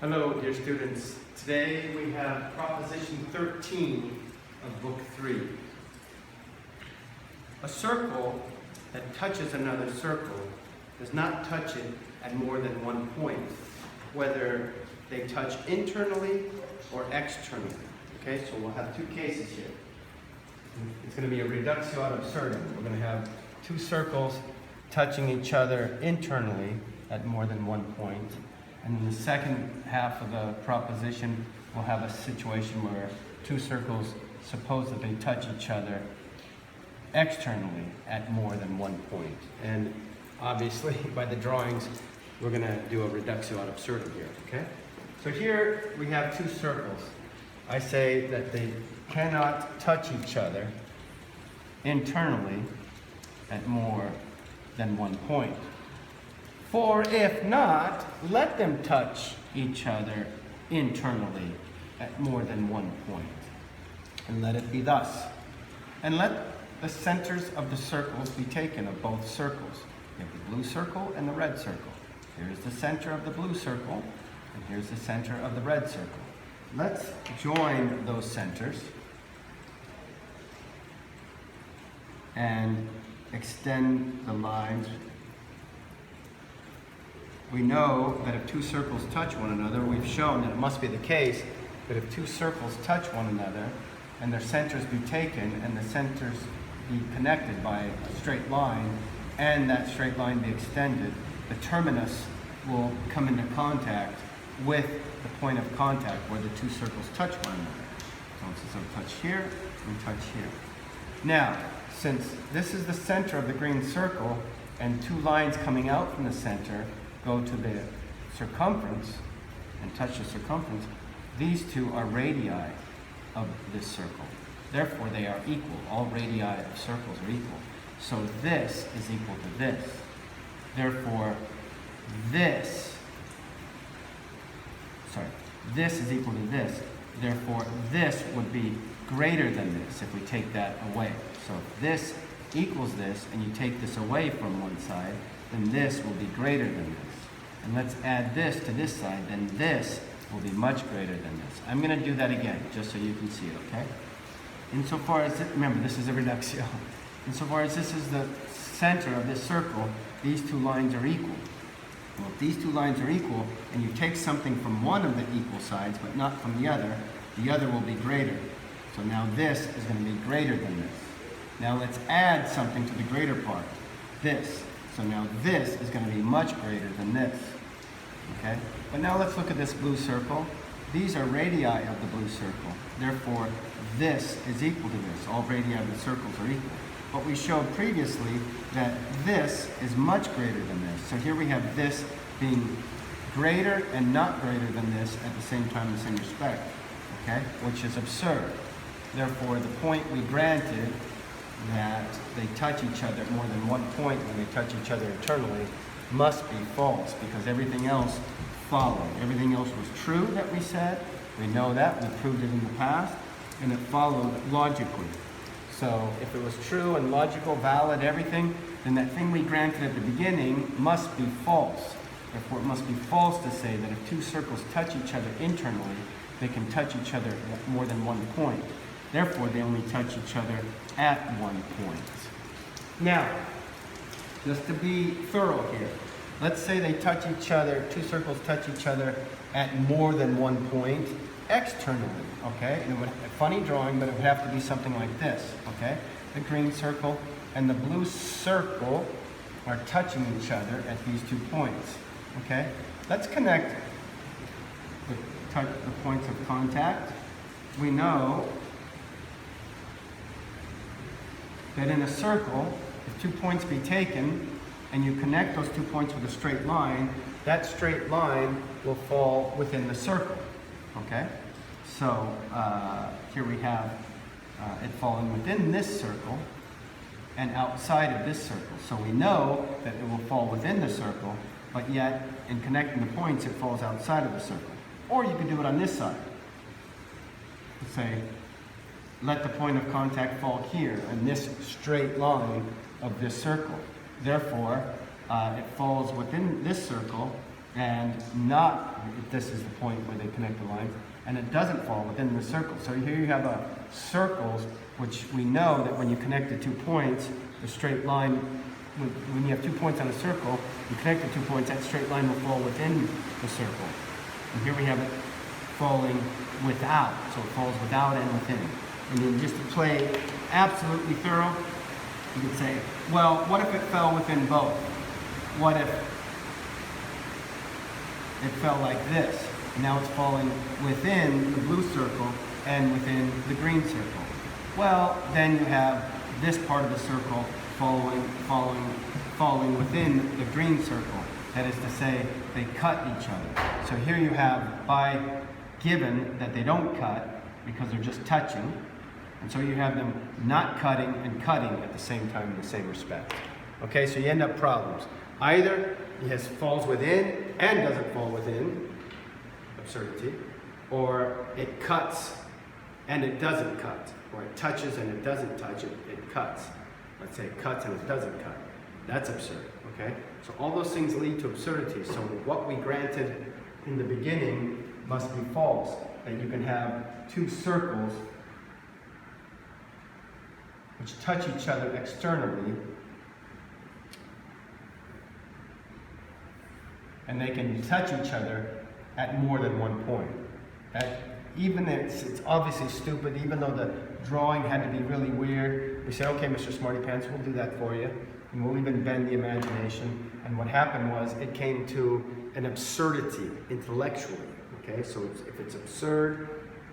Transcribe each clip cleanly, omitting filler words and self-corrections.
Hello, dear students. Today we have Proposition 13 of Book 3. A circle that touches another circle does not touch it at more than one point, whether they touch internally or externally. Okay, so we'll have two cases here. It's going to be a reductio ad absurdum. We're going to have two circles touching each other internally at more than one point. And in the second half of the proposition, we'll have a situation where two circles supposedly touch each other externally at more than one point. And obviously, by the drawings, we're going to do a reductio ad absurdum here, okay? So here we have two circles. I say that they cannot touch each other internally at more than one point. For if not, let them touch each other internally at more than one point. And let it be thus. And let the centers of the circles be taken of both circles. You have the blue circle and the red circle. Here's the center of the blue circle, and here's the center of the red circle. Let's join those centers and extend the lines. We know that if two circles touch one another, we've shown that it must be the case that if two circles touch one another and their centers be taken and the centers be connected by a straight line and that straight line be extended, the terminus will come into contact with the point of contact where the two circles touch one another. So it's a touch here and touch here. Now, since this is the center of the green circle and two lines coming out from the center go to the circumference and touch the circumference, these two are radii of this circle. Therefore, they are equal. All radii of circles are equal. So this is equal to this. Therefore, this is equal to this. Therefore, this would be greater than this if we take that away. So if this equals this and you take this away from one side, then this will be greater than this. And let's add this to this side, then this will be much greater than this. I'm going to do that again, just so you can see it, okay? Insofar as, remember, this is a reductio. Insofar as this is the center of this circle, these two lines are equal. Well, if these two lines are equal, and you take something from one of the equal sides, but not from the other will be greater. So now this is going to be greater than this. Now let's add something to the greater part, this. So now this is going to be much greater than this, okay? But now let's look at this blue circle. These are radii of the blue circle. Therefore, this is equal to this. All radii of the circles are equal. But we showed previously that this is much greater than this. So here we have this being greater and not greater than this at the same time in the same respect, okay? Which is absurd. Therefore, the point we granted that they touch each other at more than one point when they touch each other internally must be false, because everything else followed. Everything else was true that we said. We know that. We proved it in the past. And it followed logically. So if it was true and logical, valid, everything, then that thing we granted at the beginning must be false. Therefore, it must be false to say that if two circles touch each other internally, they can touch each other at more than one point. Therefore, they only touch each other at one point. Now, just to be thorough here, let's say they touch each other, two circles touch each other at more than one point externally, okay? And it would, a funny drawing, but it would have to be something like this, okay? The green circle and the blue circle are touching each other at these 2 points, okay? Let's connect the points of contact. We know that in a circle, if 2 points be taken and you connect those 2 points with a straight line, that straight line will fall within the circle, okay? So here we have it falling within this circle and outside of this circle. So we know that it will fall within the circle, but yet in connecting the points, it falls outside of the circle. Or you can do it on this side. Let's say, let the point of contact fall here in this straight line of this circle. Therefore, it falls within this circle and not, if this is the point where they connect the lines, and it doesn't fall within the circle. So here you have circles, which we know that when you connect the 2 points, the straight line, when you have 2 points on a circle, you connect the 2 points, that straight line will fall within the circle. And here we have it falling without, so it falls without and within. And then just to play absolutely thorough, you could say, well, what if it fell within both? What if it fell like this? And now it's falling within the blue circle and within the green circle. Well, then you have this part of the circle falling within the green circle. That is to say, they cut each other. So here you have, by given that they don't cut because they're just touching, and so you have them not cutting and cutting at the same time in the same respect. Okay, so you end up problems. Either it falls within and doesn't fall within, absurdity, or it cuts and it doesn't cut, or it touches and it doesn't touch, it cuts. Let's say it cuts and it doesn't cut. That's absurd, okay? So all those things lead to absurdity. So what we granted in the beginning must be false, that you can have 2 circles which touch each other externally, and they can touch each other at more than 1 point. Even if it's obviously stupid, even though the drawing had to be really weird, we say, okay, Mr. Smarty Pants, we'll do that for you. And we'll even bend the imagination. And what happened was it came to an absurdity intellectually. Okay, so if it's absurd,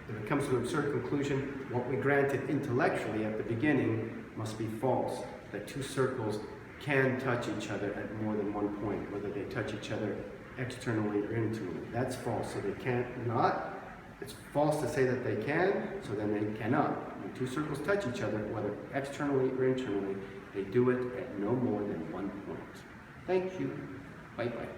if it comes to an absurd conclusion, what we granted intellectually at the beginning must be false. That 2 circles can touch each other at more than 1 point, whether they touch each other externally or internally. That's false, so they can't not. It's false to say that they can, so then they cannot. When 2 circles touch each other, whether externally or internally, they do it at no more than 1 point. Thank you. Bye-bye.